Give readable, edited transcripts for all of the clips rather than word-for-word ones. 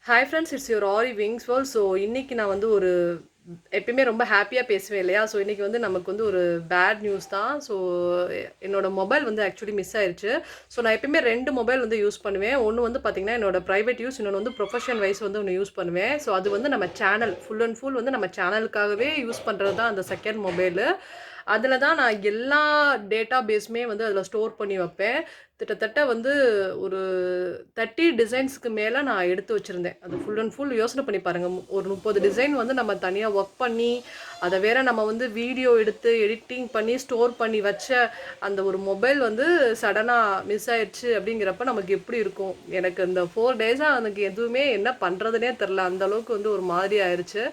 Hi friends, it's your Aariwingsworld. So இன்னைக்கு நான் வந்து ஒரு எப்பயுமே ரொம்ப ஹாப்பியாக பேசுவேன் இல்லையா? ஸோ இன்னைக்கு வந்து நமக்கு வந்து ஒரு பேட் நியூஸ் தான். ஸோ என்னோட மொபைல் வந்து ஆக்சுவலி மிஸ் ஆயிருச்சு. ஸோ நான் எப்பயுமே ரெண்டு மொபைல் வந்து யூஸ் பண்ணுவேன். ஒன்று வந்து பார்த்தீங்கன்னா என்னோட ப்ரைவேட் யூஸ், இன்னொன்று வந்து ப்ரொஃபஷன் வைஸ் வந்து ஒன்று யூஸ் பண்ணுவேன். ஸோ அது வந்து நம்ம சேனல் ஃபுல் அண்ட் ஃபுல் வந்து நம்ம சேனலுக்காகவே யூஸ் பண்ணுறது தான் அந்த செகண்ட் மொபைலு. அதில் தான் நான் எல்லா டேட்டா பேஸுமே வந்து அதில் ஸ்டோர் பண்ணி வைப்பேன். கிட்டத்தட்ட வந்து ஒரு 30 டிசைன்ஸ்க்கு மேலே நான் எடுத்து வச்சுருந்தேன். அது ஃபுல் அண்ட் ஃபுல் யோசனை பண்ணி பாருங்கள். ஒரு 30 டிசைன் வந்து நம்ம தனியாக ஒர்க் பண்ணி அதை வேற நம்ம வந்து வீடியோ எடுத்து எடிட்டிங் பண்ணி ஸ்டோர் பண்ணி வச்ச அந்த ஒரு மொபைல் வந்து சடனாக மிஸ் ஆயிடுச்சு அப்படிங்கிறப்ப நமக்கு எப்படி இருக்கும்? எனக்கு இந்த 4 டேஸாக எனக்கு எதுவுமே என்ன பண்ணுறதுனே தெரில. அந்தளவுக்கு வந்து ஒரு மாதிரி ஆயிடுச்சு.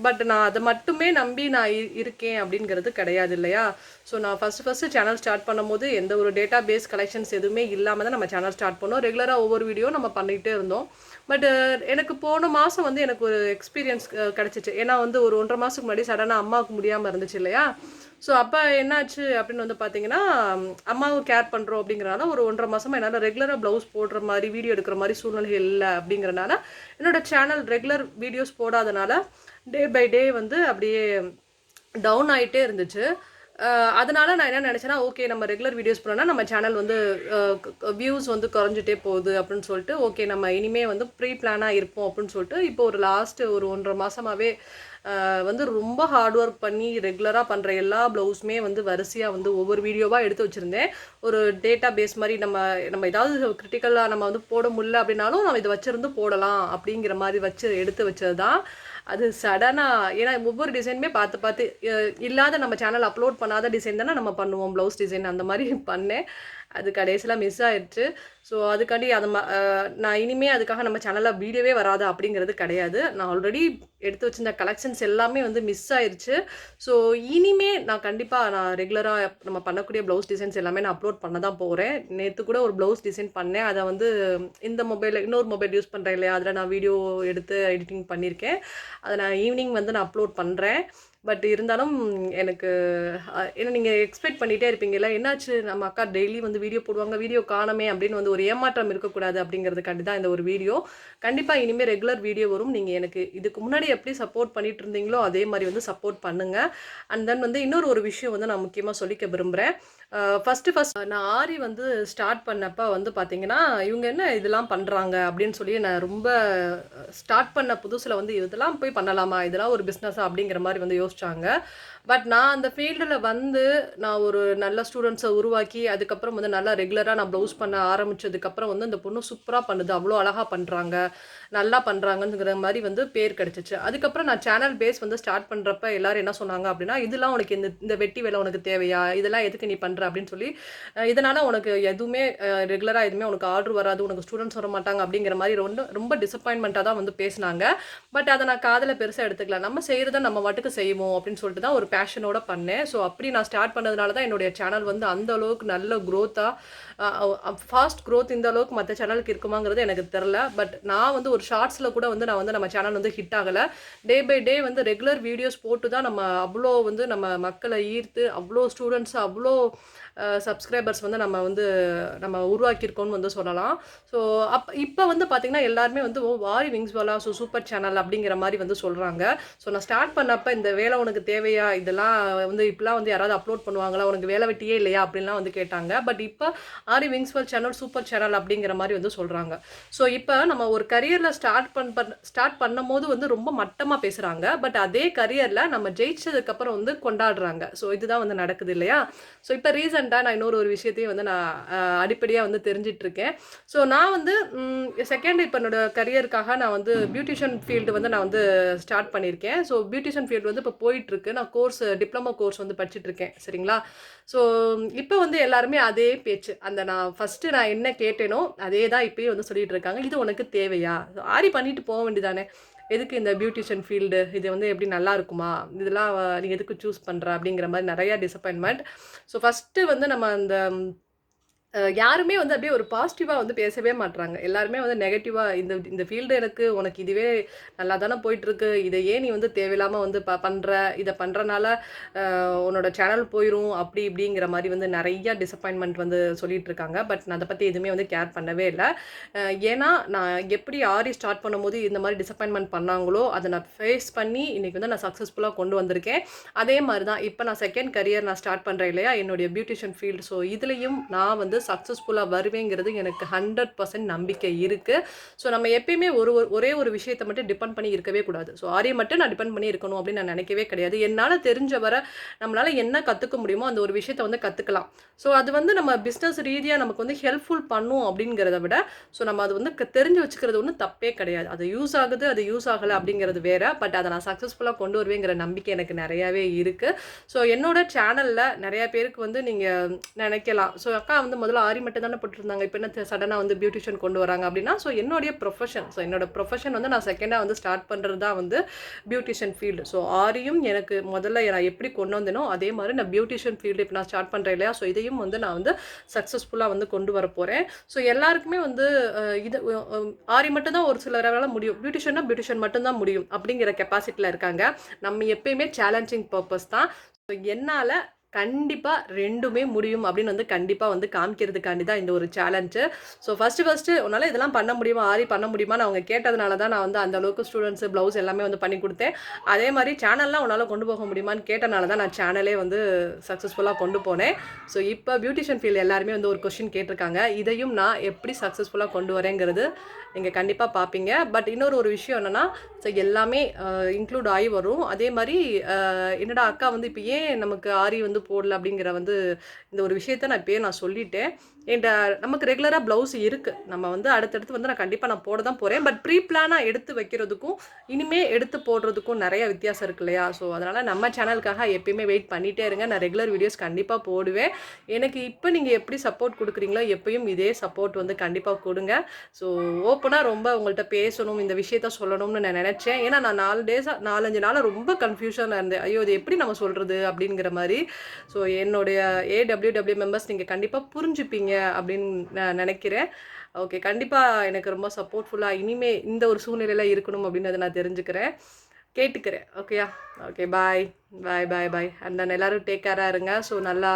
பட் நான் அதை மட்டுமே நம்பி நான் இருக்கேன் அப்படிங்கிறது கிடையாது இல்லையா? ஸோ நான் ஃபஸ்ட்டு சேனல் ஸ்டார்ட் பண்ணும்போது எந்த ஒரு டேட்டா பேஸ் கலெக்ஷன்ஸ் எதுவுமே இல்லாமல் தான் நம்ம சேனல் ஸ்டார்ட் பண்ணோம். ரெகுலராக ஒவ்வொரு வீடியோ நம்ம பண்ணிகிட்டே இருந்தோம். பட்டு எனக்கு போன மாதம் வந்து எனக்கு ஒரு எக்ஸ்பீரியன்ஸ் கிடச்சிச்சு. ஏன்னா வந்து ஒரு 1.5 மாதத்துக்கு முன்னாடி சடனாக அம்மாவுக்கு முடியாமல் இருந்துச்சு இல்லையா? ஸோ அப்போ என்னாச்சு அப்படின்னு வந்து பார்த்தீங்கன்னா, அம்மாவை கேர் பண்ணுறோம் அப்படிங்கிறனால ஒரு 1.5 மாதமாக என்னால் ரெகுலராக ப்ளவுஸ் போடுற மாதிரி வீடியோ எடுக்கிற மாதிரி சூழ்நிலை இல்லை அப்படிங்கிறனால என்னோட சேனல் ரெகுலர் வீடியோஸ் போடாதனால டே பை டே வந்து அப்படியே டவுன் ஆகிட்டே இருந்துச்சு. அதனால நான் என்ன நினச்சேன்னா, ஓகே நம்ம ரெகுலர் வீடியோஸ் பண்ணோன்னா நம்ம சேனல் வந்து வியூஸ் வந்து குறைஞ்சிட்டே போகுது அப்படின்னு சொல்லிட்டு, ஓகே நம்ம இனிமே வந்து ப்ரீ பிளானாக இருப்போம் அப்படின்னு சொல்லிட்டு, இப்போ ஒரு லாஸ்ட்டு ஒரு 1.5 மாதமாகவே வந்து ரொம்ப ஹார்ட் ஒர்க் பண்ணி ரெகுலராக பண்ணுற எல்லா ப்ளவுஸுமே வந்து வரிசையாக வந்து ஒவ்வொரு வீடியோவாக எடுத்து வச்சுருந்தேன். ஒரு டேட்டா பேஸ் மாதிரி நம்ம நம்ம ஏதாவது கிரிட்டிக்கலாக நம்ம வந்து போட முடியல அப்படின்னாலும் நம்ம இதை வச்சுருந்து போடலாம் அப்படிங்கிற மாதிரி வச்சு எடுத்து வச்சது தான். அது சடனாக ஏன்னா ஒவ்வொரு டிசைனுமே பார்த்து பார்த்து இல்லாத நம்ம சேனல் அப்லோட் பண்ணாத டிசைன் தானே நம்ம பண்ணுவோம். ப்ளவுஸ் டிசைன் அந்த மாதிரி பண்ணேன். அது கடைசியில் மிஸ் ஆயிடுச்சு. ஸோ அதுக்காண்டி அதை நான் இனிமேல் அதுக்காக நம்ம சேனலில் வீடியோவே வராது அப்படிங்கிறது கிடையாது. நான் ஆல்ரெடி எடுத்து வச்சிருந்த கலெக்ஷன்ஸ் எல்லாமே வந்து மிஸ் ஆயிடுச்சு. ஸோ இனிமே நான் கண்டிப்பாக நான் ரெகுலராக நம்ம பண்ணக்கூடிய ப்ளவுஸ் டிசைன்ஸ் எல்லாமே நான் அப்லோட் பண்ண தான் போகிறேன். நேற்று கூட ஒரு ப்ளவுஸ் டிசைன் பண்ணேன். அதை வந்து இந்த மொபைலில் இன்னொரு மொபைல் யூஸ் பண்ணுறேன் இல்லையா? அதில் நான் வீடியோ எடுத்து எடிட்டிங் பண்ணியிருக்கேன். அதை நான் ஈவினிங் வந்து நான் அப்லோட் பண்ணுறேன். பட் இருந்தாலும் எனக்கு ஏன்னா நீங்கள் எக்ஸ்பெக்ட் பண்ணிகிட்டே இருப்பீங்கல்ல, என்னாச்சு நம்ம அக்கா டெய்லி வந்து வீடியோ போடுவாங்க, வீடியோ காணமே அப்படின்னு வந்து ஒரு ஏமாற்றம் இருக்கக்கூடாது அப்படிங்கிறதுக்காண்டி தான் இந்த ஒரு வீடியோ. கண்டிப்பாக இனிமேல் ரெகுலர் வீடியோ வரும். நீங்கள் எனக்கு இதுக்கு முன்னாடி எப்படி சப்போர்ட் பண்ணிட்டு இருந்தீங்களோ அதே மாதிரி வந்து சப்போர்ட் பண்ணுங்கள். அண்ட் தென் வந்து இன்னொரு ஒரு விஷயம் வந்து நான் முக்கியமாக சொல்லிக்க விரும்புகிறேன். ஃபஸ்ட்டு நான் ஆரி வந்து ஸ்டார்ட் பண்ணப்போ வந்து பார்த்தீங்கன்னா, இவங்க என்ன இதெல்லாம் பண்ணுறாங்க அப்படின்னு சொல்லி நான் ரொம்ப ஸ்டார்ட் பண்ண புதுசில் வந்து இதெல்லாம் போய் பண்ணலாமா, இதெல்லாம் ஒரு பிஸ்னஸா அப்படிங்கிற மாதிரி வந்து யோசிச்சாங்க. பட் நான் அந்த ஃபீல்டில் வந்து நான் ஒரு நல்ல ஸ்டூடெண்ட்ஸை உருவாக்கி அதுக்கப்புறம் வந்து நல்லா ரெகுலராக நான் ப்ளவுஸ் பண்ண ஆரம்பித்ததுக்கப்புறம் வந்து இந்த பொண்ணு சூப்பராக பண்ணுது, அவ்வளோ அழகாக பண்ணுறாங்க, நல்லா பண்ணுறாங்கங்கிற மாதிரி வந்து பேர் கிடச்சிச்சு. அதுக்கப்புறம் நான் சேனல் பேஸ் வந்து ஸ்டார்ட் பண்ணுறப்ப எல்லோரும் என்ன சொன்னாங்க அப்படின்னா, இதெல்லாம் உனக்கு இந்த இந்த வெட்டி வேலை உனக்கு தேவையா, இதெல்லாம் எதுக்கு நீ பண்ணுற அப்படின்னு சொல்லி, இதனால் உனக்கு எதுவுமே ரெகுலராக எதுவுமே உனக்கு ஆர்டர் வராது, உனக்கு ஸ்டூடெண்ட்ஸ் வர மாட்டாங்க அப்படிங்கிற மாதிரி ரொம்ப ரொம்ப டிசப்பாயின்மெண்ட்டாக தான் வந்து பேசினாங்க. பட் அதை நான் காதில் பெருசாக எடுத்துக்கலாம். நம்ம செய்கிறத நம்ம வாட்டுக்கு செய்வோம் அப்படின்னு சொல்லிட்டு தான் ஒரு பேஷனோட பண்ணேன். ஸோ அப்படி நான் ஸ்டார்ட் பண்ணதுனால தான் என்னுடைய சேனல் வந்து அந்த அளவுக்கு நல்ல க்ரோத்தாக ஃபாஸ்ட் க்ரோத் இந்த அளவுக்கு மற்ற சேனலுக்கு இருக்குமாங்கிறது எனக்கு தெரில. பட் நான் வந்து ஒரு ஷார்ட்ஸில் கூட வந்து நான் வந்து நம்ம சேனல் வந்து ஹிட் ஆகலை. டே பை டே வந்து ரெகுலர் வீடியோஸ் போட்டு தான் நம்ம அவ்வளோ வந்து நம்ம மக்களை ஈர்த்து அவ்வளோ ஸ்டூடெண்ட்ஸ் அவ்வளோ சப்ஸ்கிரைபர்ஸ் வந்து நம்ம உருவாக்கியிருக்கோம்னு வந்து சொல்லலாம். ஸோ இப்போ வந்து பார்த்திங்கன்னா எல்லாருமே வந்து Aariwingsworld ஸோ சூப்பர் சேனல் அப்படிங்கிற மாதிரி வந்து சொல்கிறாங்க. ஸோ நான் ஸ்டார்ட் பண்ணப்போ இந்த வேலை உனக்கு தேவையா, இதெல்லாம் வந்து இப்போலாம் வந்து யாராவது அப்லோட் பண்ணுவாங்களா, உனக்கு வேலை வெட்டியே இல்லையா அப்படின்லாம் வந்து கேட்டாங்க. பட் இப்போ Aariwingsworld சேனல் சூப்பர் சேனல் அப்படிங்கிற மாதிரி வந்து சொல்கிறாங்க. ஸோ இப்போ நம்ம ஒரு கரியரில் ஸ்டார்ட் பண்ணும்போது வந்து ரொம்ப மட்டமாக பேசுகிறாங்க. பட் அதே கரியரில் நம்ம ஜெயிச்சதுக்கப்புறம் வந்து கொண்டாடுறாங்க. ஸோ இதுதான் வந்து நடக்குது இல்லையா? ஸோ இப்போ ரீசெண்டாக நான் இன்னொரு விஷயத்தையும் வந்து நான் அடிப்படையாக வந்து தெரிஞ்சிட்ருக்கேன். ஸோ நான் வந்து செகண்ட் இப்போ என்னோட கரியருக்காக நான் வந்து பியூட்டிஷியன் ஃபீல்டு வந்து நான் வந்து ஸ்டார்ட் பண்ணியிருக்கேன். ஸோ பியூட்டிஷியன் ஃபீல்டு வந்து இப்போ போயிட்டுருக்கு. நான் டிப்ளமோ கோர்ஸ் வந்து படிச்சுட்ருக்கேன். சரிங்களா? ஸோ இப்போ வந்து எல்லாருமே அதே பேச்சு, அந்த நான் ஃபஸ்ட்டு நான் என்ன கேட்டேனோ அதே தான் இப்போயும் வந்து சொல்லிகிட்டு இருக்காங்க. இது உனக்கு தேவையா, ஆரி பண்ணிட்டு போக வேண்டியதானே, எதுக்கு இந்த பியூட்டிஷியன் ஃபீல்டு, இது வந்து எப்படி நல்லா இருக்குமா, இதெல்லாம் நீ எதுக்கு சூஸ் பண்ணுற அப்படிங்கிற மாதிரி நிறையா டிசப்பாயின்மெண்ட். ஸோ ஃபஸ்ட்டு வந்து நம்ம அந்த யாருமே வந்து அப்படியே ஒரு பாசிட்டிவா வந்து பேசவே மாட்றாங்க. எல்லாருமே வந்து நெகட்டிவா இந்த இந்த ஃபீல்டு உனக்கு இதுவே நல்லா தானே போயிட்டுருக்கு. இத ஏன் நீ வந்து தேவையில்லாம வந்து பண்ற? இத பண்றனால உன்னோட சேனல் போயிரும். அப்படி இப்படிங்கிற மாரி வந்து நெறைய டிசப்பாயின்ட்மென்ட் வந்து சொல்லிட்டு இருக்காங்க. பட் நான் அத பத்தி எதுவுமே வந்து கேர் பண்ணவே இல்ல. ஏன்னா நான் எப்படி ஆரி ஸ்டார்ட் பண்ணும்போது இந்த மாரி டிசப்பாயின்ட்மென்ட் பண்ணாங்களோ, அத நான் ஃபேஸ் பண்ணி இன்னைக்கு வந்து நான் சக்சஸ்ஃபுல்லா கொண்டு வந்திருக்கேன். அதே மாரி தான் இப்ப நான் செகண்ட் கரியர் நான் ஸ்டார்ட் பண்றேன் இல்லையா? என்னுடைய பியூட்டிஷியன் ஃபீல்டு. ஸோ இதுலயும் நான் வந்து சக்சஸ்ஃபுல்லா வருவேங்கிறது எனக்கு 100% நம்பிக்கை இருக்கு. ஸோ நம்ம எப்பயுமே ஒரே ஒரு விஷயத்த மட்டும் டிபெண்ட் பண்ணி இருக்கவே கூடாது. ஸோ ஆரிய மட்டும் நான் டிபெண்ட் பண்ணி இருக்கணும் அப்படின்னு நான் நினைக்கவே கிடையாது. என்னால தெரிஞ்ச வர நம்மளால என்ன கத்துக்க முடியுமோ அந்த ஒரு விஷயத்த வந்து கத்துக்கலாம். ஸோ அது வந்து நம்ம பிசினஸ் ரீதியா நமக்கு வந்து ஹெல்ப்ஃபுல் பண்ணும் அப்படிங்கிறத விட, ஸோ நம்ம அது வந்து தெரிஞ்சு வச்சுக்கிறது ஒண்ணும் தப்பே கிடையாது. அது யூஸ் ஆகுது, அது யூஸ் ஆகல அப்படிங்கிறது வேற. பட் அத நான் சக்சஸ்ஃபுல்லா கொண்டு வருவேங்கிற நம்பிக்கை எனக்கு நெறையாவே இருக்கு. ஸோ என்னோட சேனல்ல நெறைய பேருக்கு வந்து நீங்க நினைக்கலாம். ஸோ அக்கா வந்து முதல்ல ஆரி மட்டும் தானே போட்டுருந்தாங்க. இப்ப என்ன சடனா வந்து பியூட்டிஷியன் கொண்டு வராங்க அப்படின்னா, ஸோ என்னுடைய ப்ரொஃபஷன். ஸோ என்னோட ப்ரொஃபஷன் வந்து நான் செகண்டா வந்து ஸ்டார்ட் பண்றது தான் வந்து பியூட்டிஷியன் ஃபீல்டு. ஸோ ஆரியும் எனக்கு முதல்ல நான் எப்படி கொண்டு வந்தேனோ, அதே மாரி நான் பியூட்டிஷியன் ஃபீல்டு இப்ப நான் ஸ்டார்ட் பண்றேன் இல்லையா? ஸோ இதையும் வந்து நான் வந்து சக்சஸ்ஃபுல்லா வந்து கொண்டு வரப்போறேன். ஸோ எல்லாருக்குமே வந்து இது ஆரி மட்டும் தான் ஒரு சிலரால முடியும். பியூட்டிஷியன்னா பியூட்டிஷியன் மட்டும் தான் முடியும். அப்படிங்கிற கெப்பாசிட்டில இருக்காங்க. நம்ம எப்பயுமே சேலஞ்சிங் பர்ப்பஸ் தான். ஸோ என்னால கண்டிப்பா 2மே முடியும் அப்படின்னு வந்து கண்டிப்பா வந்து காமிக்கிறதுக்காண்டி தான் இந்த ஒரு சேலஞ்சு. ஸோ ஃபர்ஸ்ட்டு உன்னால இதெல்லாம் பண்ண முடியுமா? ஆரி பண்ண முடியுமான்னு அவங்க கேட்டதுனால தான் நான் வந்து அந்த அளவுக்கு ஸ்டூடண்ட்ஸ், ப்ளவுஸ் எல்லாமே வந்து பண்ணி குடுத்தேன். அதே மாரி சேனல்லாம் உன்னால கொண்டு போக முடியுமான்னு கேட்டனால தான் நான் சேனலே வந்து சக்சஸ்ஃபுல்லா கொண்டு போனேன். ஸோ இப்ப பியூட்டிஷியன் ஃபீல்டு எல்லாருமே வந்து ஒரு கொஸ்டின் கேட்டிருக்காங்க. இதையும் நான் எப்படி சக்சஸ்ஃபுல்லா கொண்டு வரேங்கிறது நீங்க கண்டிப்பா பார்ப்பீங்க. பட் இன்னொரு ஒரு விஷயம் என்னன்னா, ஸோ எல்லாமே இன்க்ளூட் ஆயி வரும். அதே மாரி என்னடா அக்கா வந்து இப்ப ஏன் நமக்கு ஆரி வந்து போடல அப்படிங்கிற வந்து இந்த ஒரு விஷயத்த நான் இப்பயே நான் சொல்லிட்டேன். என்ட்ட நமக்கு ரெகுலரா ப்ளவுஸ் இருக்கு. நம்ம வந்து அடுத்தடுத்து வந்து நான் கண்டிப்பா நான் போட தான் போறேன். பட் ப்ரீ பிளானா எடுத்து வைக்கிறதுக்கும், இனிமே எடுத்து போடுறதுக்கும் நெறைய வித்தியாசம் இருக்கு இல்லையா? ஸோ அதனால நம்ம சேனலுக்காக எப்பயுமே வெயிட் பண்ணிட்டே இருங்க. நான் ரெகுலர் வீடியோஸ் கண்டிப்பா போடுவேன். எனக்கு இப்ப நீங்க எப்படி சப்போர்ட் குடுக்குறீங்களோ, எப்பயும் இதே சப்போர்ட் வந்து கண்டிப்பா குடுங்க. ஸோ ஓப்பனா ரொம்ப உங்கள்ட்ட பேசணும், இந்த விஷயத்த சொல்லணும்னு நான் நெனச்சேன். ஏன்னா நான் 4 5 நாளா ரொம்ப கன்ஃப்யூஷன்ல இருந்தேன். ஐயோ! இது எப்படி நம்ம சொல்றது? அப்படிங்கிற மாரி. ஸோ என்னுடைய ஏடபிள்யூடபிள்யூ மெம்பர்ஸ் நீங்க கண்டிப்பா புரிஞ்சுப்பீங்க அப்படின்னு நான் நெனைக்கிறேன். ஓகே. கண்டிப்பா எனக்கு ரொம்ப சப்போர்ட்ஃபுல்லா இனிமே இந்த ஒரு சூழ்நிலையில இருக்கணும் அப்படின்றத நான் தெரிஞ்சுக்கிறேன். கேட்டுக்கிறேன். ஓகேயா? Okay. Bye. Bye, bye, bye. And then எல்லாரும் டேக் கேரா இருங்க. ஸோ நல்லா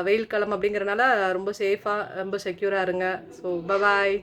வெயில் காலம் அப்படிங்கிறனால ரொம்ப சேஃபா, ரொம்ப செக்யூரா இருங்க. So bye bye.